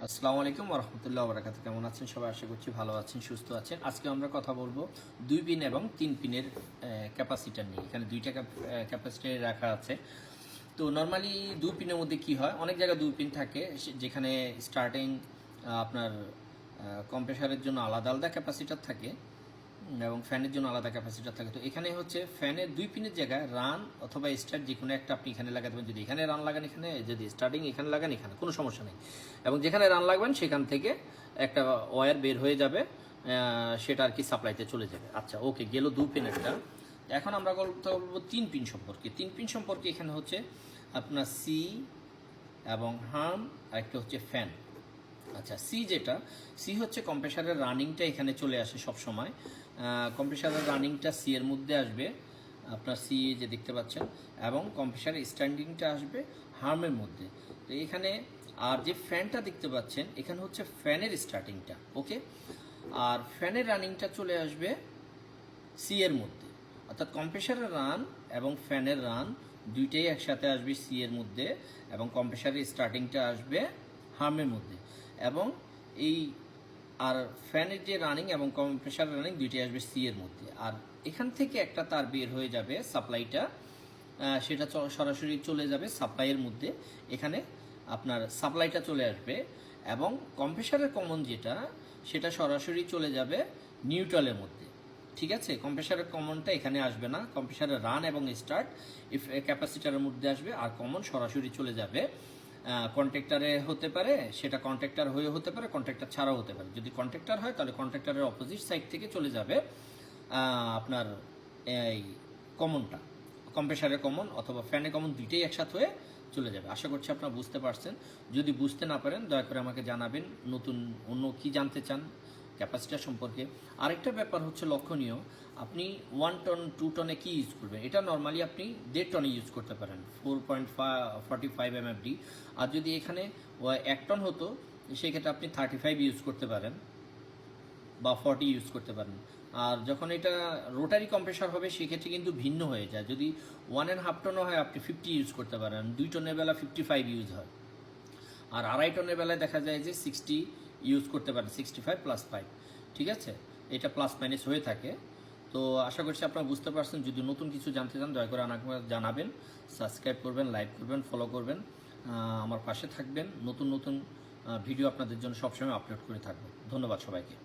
আসসালামু আলাইকুম ওয়া রাহমাতুল্লাহি ওয়া বারাকাতুহু। কেমন আছেন সবাই? আশা করছি ভালো আছেন, সুস্থ আছেন। আজকে আমরা কথা বলবো 2 পিন এবং 3 পিনের ক্যাপাসিটর নিয়ে। এখানে 2টা ক্যাপাসিটর রাখা আছে। তো নরমালি 2 পিনের মধ্যে কি হয়, অনেক জায়গায় 2 পিন থাকে যেখানে স্টার্টিং আপনার কম্প্রেসারের জন্য আলাদা আলাদা ক্যাপাসিটর থাকে এবং ফ্যানের জন্য আলাদা ক্যাপাসিটর থাকে। তো এখানে হচ্ছে ফ্যানের 2 পিনের জায়গায় রান অথবা স্টার্ট যে কোনো একটা আপনি এখানে লাগাতে পারেন। যদি এখানে রান লাগান, এখানে যদি স্টার্টিং এখানে লাগান, এখানে কোনো সমস্যা নেই। এবং যেখানে রান লাগবেন সেখান থেকে একটা ওয়্যার বের হয়ে যাবে, সেটা আর কি সাপ্লাইতে চলে যাবে। আচ্ছা, ওকে, গেল 2 পিনেরটা। এখন আমরা কথা বলবো 3 পিন সম্পর্কে। 3 পিন সম্পর্কে এখানে হচ্ছে আপনার সি এবং হার্ম আর একটা হচ্ছে ফ্যান। আচ্ছা, সি হচ্ছে কম্প্রেসারের রানিংটা এখানে চলে আসে সব সময়। কম্প্রেসারের রানিংটা সি এর মধ্যে আসবে, আপনার সি যে দেখতে পাচ্ছেন, এবং কম্প্রেসারের স্ট্যান্ডিংটা আসবে হার্মের মধ্যে। তো এখানে আর যে ফ্যানটা দেখতে পাচ্ছেন এখানে হচ্ছে ফ্যানের স্টার্টিংটা, ওকে। আর ফ্যানের রানিংটা চলে আসবে সি এর মধ্যে, অর্থাৎ কম্প্রেসারের রান এবং ফ্যানের রান দুইটাই একসাথে আসবে সি এর মধ্যে, এবং কম্প্রেসারের স্টার্টিংটা আসবে হার্মের মধ্যে। এবং এই আর ফ্যানের যে রানিং এবং কম্প্রেসার রানিং দুইটাই আসবে সি এর মধ্যে। আর এখান থেকে একটা তার বের হয়ে যাবে সাপ্লাইটা, সেটা সরাসরি চলে যাবে সাপ্লাইয়ের মধ্যে। এখানে আপনার সাপ্লাইটা চলে আসবে এবং কম্প্রেসারের কমন যেটা, সেটা সরাসরি চলে যাবে নিউট্রালের মধ্যে। ঠিক আছে, কম্প্রেসারের কমনটা এখানে আসবে না, কম্প্রেসারের রান এবং স্টার্ট ক্যাপাসিটারের মধ্যে আসবে। আর কমন সরাসরি চলে যাবে কন্ট্রাক্টরে, হতে পারে সেটা কন্ট্রাক্টর হয়ে হতে পারে, কন্ট্রাক্টর ছাড়াও হতে পারে। যদি কন্ট্রাক্টর হয় তাহলে কন্ট্রাক্টরের অপোজিট সাইড থেকে চলে যাবে আপনার এই কমনটা, কম্প্রেসারের কমন অথবা ফ্যানের কমন দুইটাই একসাথে হয়ে চলে যাবে। আশা করছি আপনারা বুঝতে পারছেন। যদি বুঝতে না পারেন দয়া করে আমাকে জানাবেন, নতুন অন্য কি জানতে চান ক্যাপাসিটার সম্পর্কে। আরেকটা ব্যাপার হচ্ছে লক্ষণীয়, আপনি 1 টন 2 টনে কি ইউজ করবেন, এটা নর্মালি আপনি 1.5 টনে ইউজ করতে পারেন, 4.45 MFD। আর যদি এখানে 1 টন হতো সেক্ষেত্রে আপনি 35 ইউজ করতে পারেন বা 40 ইউজ করতে পারেন। আর যখন এটা রোটারি কম্প্রেসার হবে সেক্ষেত্রে কিন্তু ভিন্ন হয়ে যায়। যদি 1.5 টনও হয় আপনি 50 ইউজ করতে পারেন, 2 টনের বেলা 55 ইউজ হয়। আর 2.5 টনের বেলায় দেখা যায় যে 60 ইউজ করতে পারেন, 65+5। ঠিক আছে, এটা প্লাস মাইনাস হয়ে থাকে। তো আশা করছি আপনারা বুঝতে পারছেন। যদি নতুন কিছু জানতে চান দয়া করে আমাকে জানাবেন, সাবস্ক্রাইব করবেন, লাইক করবেন, ফলো করবেন, আমার পাশে থাকবেন। নতুন নতুন ভিডিও আপনাদের জন্য সবসময় আপলোড করে থাকবো। ধন্যবাদ সবাইকে।